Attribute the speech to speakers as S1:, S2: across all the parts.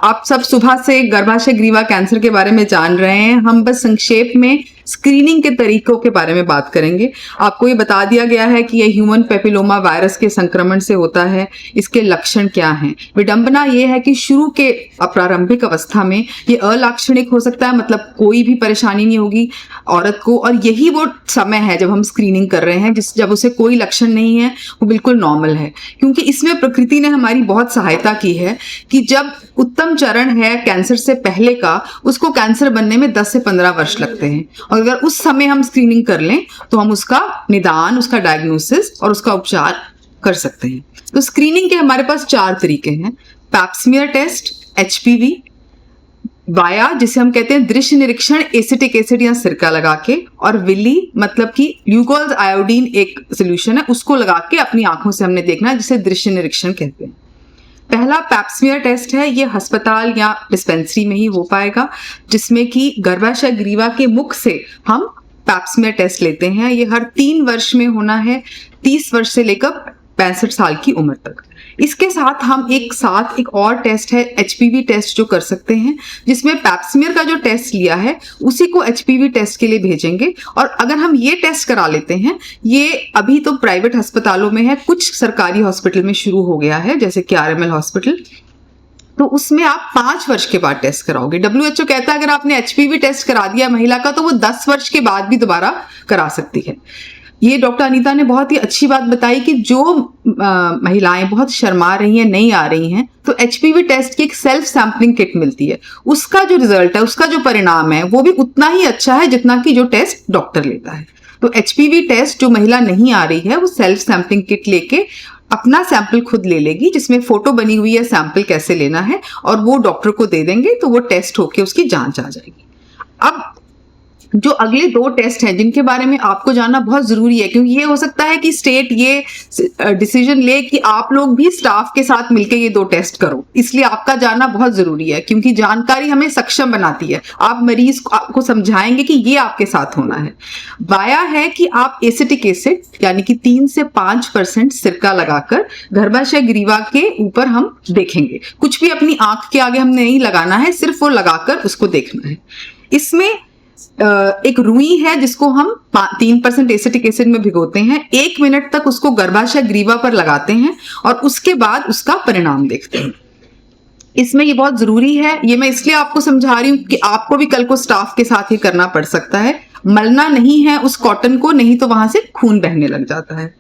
S1: आप सब सुबह से गर्भाशय ग्रीवा कैंसर के बारे में जान रहे हैं। हम बस संक्षेप में स्क्रीनिंग के तरीकों के बारे में बात करेंगे। आपको ये बता दिया गया है कि ये ह्यूमन पेपिलोमा वायरस के संक्रमण से होता है। इसके लक्षण क्या हैं? विडंबना ये है कि शुरू के प्रारंभिक अवस्था में ये अलाक्षणिक हो सकता है, मतलब कोई भी परेशानी नहीं होगी औरत को, और यही वो समय है जब हम स्क्रीनिंग कर रहे हैं जब उसे कोई लक्षण नहीं है, वो बिल्कुल नॉर्मल है। क्योंकि इसमें प्रकृति ने हमारी बहुत सहायता की है कि जब उत्तम चरण है कैंसर से पहले का, उसको कैंसर बनने में 10 से 15 वर्ष लगते हैं, और अगर उस समय हम स्क्रीनिंग कर लें तो हम उसका निदान, उसका डायग्नोसिस और उसका उपचार कर सकते हैं। तो स्क्रीनिंग के हमारे पास 4 तरीके हैं। पैप्समियर टेस्ट, एचपीवी, वाया जिसे हम कहते हैं दृश्य निरीक्षण एसिटिक एसिड या सिरका लगा के, और विली मतलब कि ग्लूकोज आयोडीन एक सोल्यूशन है, उसको लगा के अपनी आंखों से हमने देखना है, जिसे दृश्य निरीक्षण कहते हैं। पहला पैप्समियर टेस्ट है, ये अस्पताल या डिस्पेंसरी में ही हो पाएगा, जिसमें कि गर्भाशय ग्रीवा के मुख से हम पैप्समियर टेस्ट लेते हैं। ये हर 3 वर्ष में होना है, 30 वर्ष से लेकर 65 साल की उम्र तक। इसके साथ हम एक और टेस्ट है एचपीवी टेस्ट जो कर सकते हैं, जिसमें पैप्समियर का जो टेस्ट लिया है उसी को एचपीवी टेस्ट के लिए भेजेंगे। और अगर हम ये टेस्ट करा लेते हैं, ये अभी तो प्राइवेट अस्पतालों में है, कुछ सरकारी हॉस्पिटल में शुरू हो गया है जैसे कि आरएमएल हॉस्पिटल, तो उसमें आप 5 वर्ष के बाद टेस्ट कराओगे। WHO कहता है अगर आपने एचपीवी टेस्ट करा दिया महिला का, तो वो 10 वर्ष के बाद भी दोबारा करा सकती है। ये डॉक्टर अनीता ने बहुत ही अच्छी बात बताई कि जो महिलाएं बहुत शर्मा रही हैं, नहीं आ रही हैं, तो एचपीवी टेस्ट की एक सेल्फ सैंपलिंग किट मिलती है। उसका जो रिजल्ट है, उसका जो परिणाम है, वो भी उतना ही अच्छा है जितना कि जो टेस्ट डॉक्टर लेता है। तो एचपीवी टेस्ट जो महिला नहीं आ रही है, वो सेल्फ सैंपलिंग किट लेके अपना सैंपल खुद ले लेगी, जिसमें फोटो बनी हुई है सैंपल कैसे लेना है, और वो डॉक्टर को दे देंगे, तो वो टेस्ट होके उसकी जांच आ जाएगी। अब जो अगले 2 टेस्ट हैं जिनके बारे में आपको जानना बहुत जरूरी है, क्योंकि ये हो सकता है कि स्टेट ये डिसीजन ले कि आप लोग भी स्टाफ के साथ मिलकर ये 2 टेस्ट करो, इसलिए आपका जानना बहुत जरूरी है, क्योंकि जानकारी हमें सक्षम बनाती है। आप मरीज को समझाएंगे कि ये आपके साथ होना है। वाया है कि आप एसिटिक एसिड यानी कि 3 से 5% सिरका लगाकर गर्भाशय ग्रीवा के ऊपर हम देखेंगे। कुछ भी अपनी आंख के आगे हमने नहीं लगाना है, सिर्फ वो लगाकर उसको देखना है। इसमें एक रुई है जिसको हम 3% एसिटिक एसिड में भिगोते हैं, 1 मिनट तक उसको गर्भाशय ग्रीवा पर लगाते हैं और उसके बाद उसका परिणाम देखते हैं। इसमें ये बहुत जरूरी है, ये मैं इसलिए आपको समझा रही हूं कि आपको भी कल को स्टाफ के साथ ही करना पड़ सकता है। मलना नहीं है उस कॉटन को, नहीं तो वहां से खून बहने लग जाता है।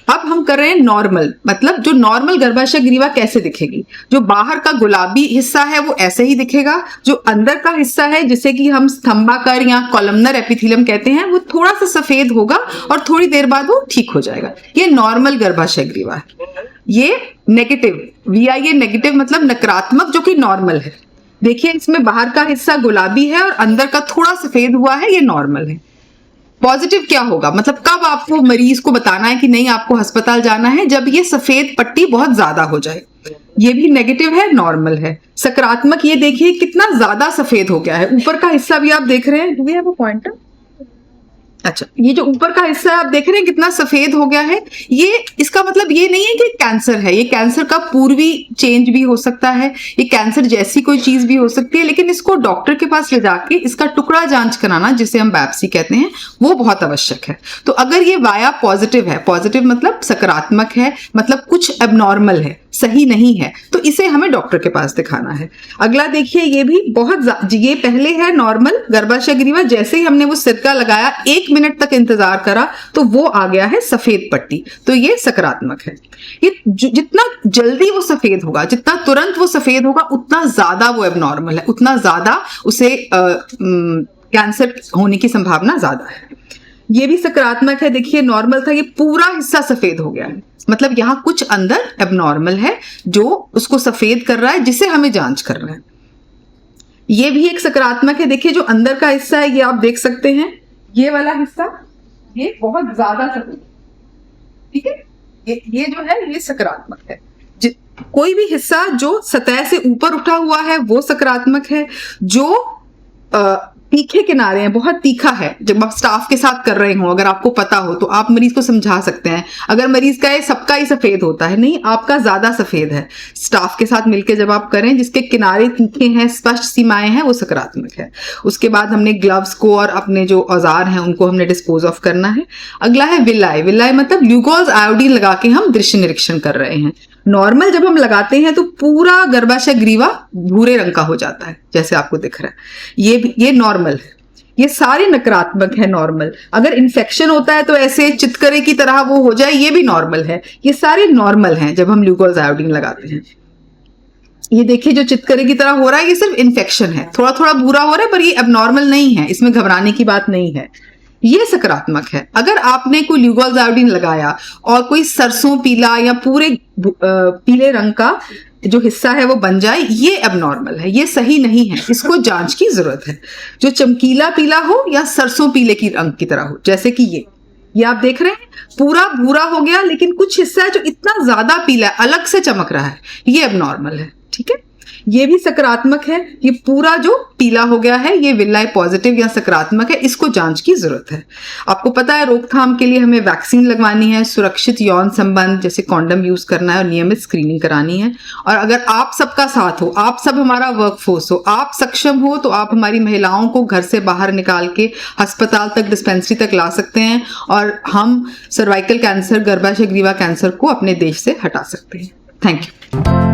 S1: अब हम कर रहे हैं नॉर्मल, मतलब जो नॉर्मल गर्भाशय ग्रीवा कैसे दिखेगी। जो बाहर का गुलाबी हिस्सा है वो ऐसे ही दिखेगा, जो अंदर का हिस्सा है जिसे कि हम स्तंभाकर या कॉलमनर एपिथेलियम कहते हैं, वो थोड़ा सा सफेद होगा और थोड़ी देर बाद वो ठीक हो जाएगा। ये नॉर्मल गर्भाशय ग्रीवा है। ये नेगेटिव, VIA नेगेटिव मतलब नकारात्मक, जो कि नॉर्मल है। देखिए इसमें बाहर का हिस्सा गुलाबी है और अंदर का थोड़ा सफेद हुआ है, ये नॉर्मल है। पॉजिटिव क्या होगा, मतलब कब आपको मरीज को बताना है कि नहीं आपको अस्पताल जाना है, जब ये सफेद पट्टी बहुत ज्यादा हो जाए। ये भी नेगेटिव है, नॉर्मल है। सकारात्मक, ये देखिए कितना ज्यादा सफेद हो गया है, ऊपर का हिस्सा भी आप देख रहे हैं। Do we have a pointer? अच्छा, ये जो ऊपर का हिस्सा आप देख रहे हैं कितना सफेद हो गया है, ये इसका मतलब ये नहीं है कि कैंसर है। ये कैंसर का पूर्वी चेंज भी हो सकता है, ये कैंसर जैसी कोई चीज भी हो सकती है, लेकिन इसको डॉक्टर के पास ले जाके इसका टुकड़ा जांच कराना, जिसे हम बायोप्सी कहते हैं, वो बहुत आवश्यक है। तो अगर ये वाया पॉजिटिव है, पॉजिटिव मतलब सकारात्मक है, मतलब कुछ एबनॉर्मल है, सही नहीं है, तो इसे हमें डॉक्टर के पास दिखाना है। अगला देखिए, ये भी बहुत, ये पहले है नॉर्मल गर्भाशय ग्रीवा, जैसे ही हमने वो सिरका लगाया 1 मिनट तक इंतजार करा तो वो आ गया है सफेद पट्टी, तो ये सकारात्मक है। ये जितना जल्दी वो सफेद होगा, जितना तुरंत वो सफेद होगा, उतना ज्यादा वो एबनॉर्मल है, उतना ज्यादा उसे कैंसर होने की संभावना ज्यादा है। ये भी सकारात्मक है। देखिए नॉर्मल था, ये पूरा हिस्सा सफेद हो गया है, मतलब यहां कुछ अंदर एबनॉर्मल है जो उसको सफेद कर रहा है, जिसे हमें जांच करना है। ये भी एक सकारात्मक है। देखिए जो अंदर का हिस्सा है, ये आप देख सकते हैं, ये वाला हिस्सा ये बहुत ज्यादा सफेद, ठीक है। ये जो है ये सकारात्मक है। कोई भी हिस्सा जो सतह से ऊपर उठा हुआ है वो सकारात्मक है, जो तीखे किनारे हैं, बहुत तीखा है। जब आप स्टाफ के साथ कर रहे हो, अगर आपको पता हो तो आप मरीज को समझा सकते हैं। अगर मरीज का ये सबका ही सफेद होता है, नहीं, आपका ज्यादा सफेद है, स्टाफ के साथ मिलकर जब आप करें, जिसके किनारे तीखे हैं, स्पष्ट सीमाएं हैं, वो सकारात्मक है। उसके बाद हमने ग्लव्स को और अपने जो औजार हैं उनको हमने डिस्पोज ऑफ करना है। अगला है विलाय। विलाय मतलब ल्यूकोज आयोडीन लगा के हम दृश्य निरीक्षण कर रहे हैं। नॉर्मल जब हम लगाते हैं तो पूरा गर्भाशय ग्रीवा भूरे रंग का हो जाता है, जैसे आपको दिख रहा है। ये नॉर्मल है। ये सारे नकारात्मक है नॉर्मल। अगर इन्फेक्शन होता है तो ऐसे चितकरे की तरह वो हो जाए, ये भी नॉर्मल है। ये सारे नॉर्मल हैं जब हम ल्यूकोज आयोडीन लगाते हैं। ये देखिए जो चितकरे की तरह हो रहा है, ये सिर्फ इन्फेक्शन है, थोड़ा थोड़ा भूरा हो रहा है, पर ये एबनॉर्मल नहीं है, इसमें घबराने की बात नहीं है। ये सकारात्मक है। अगर आपने कोई ल्यूकोज आयोडीन लगाया और कोई सरसों पीला या पूरे पीले रंग का जो हिस्सा है वो बन जाए, ये एबनॉर्मल है, ये सही नहीं है, इसको जांच की जरूरत है। जो चमकीला पीला हो या सरसों पीले की रंग की तरह हो, जैसे कि ये आप देख रहे हैं पूरा भूरा हो गया, लेकिन कुछ हिस्सा है जो इतना ज्यादा पीला है, अलग से चमक रहा है, ये एबनॉर्मल है। ठीक है, ये भी सकारात्मक है। ये पूरा जो पीला हो गया है, ये विलाय पॉजिटिव या सकारात्मक है, इसको जांच की जरूरत है। आपको पता है रोकथाम के लिए हमें वैक्सीन लगवानी है, सुरक्षित यौन संबंध जैसे कॉन्डम यूज करना है और नियमित स्क्रीनिंग करानी है। और अगर आप सबका साथ हो, आप सब हमारा वर्कफोर्स हो, आप सक्षम हो, तो आप हमारी महिलाओं को घर से बाहर निकाल के अस्पताल तक, डिस्पेंसरी तक ला सकते हैं और हम सर्वाइकल कैंसर, गर्भाशय ग्रीवा कैंसर को अपने देश से हटा सकते हैं। Thank you.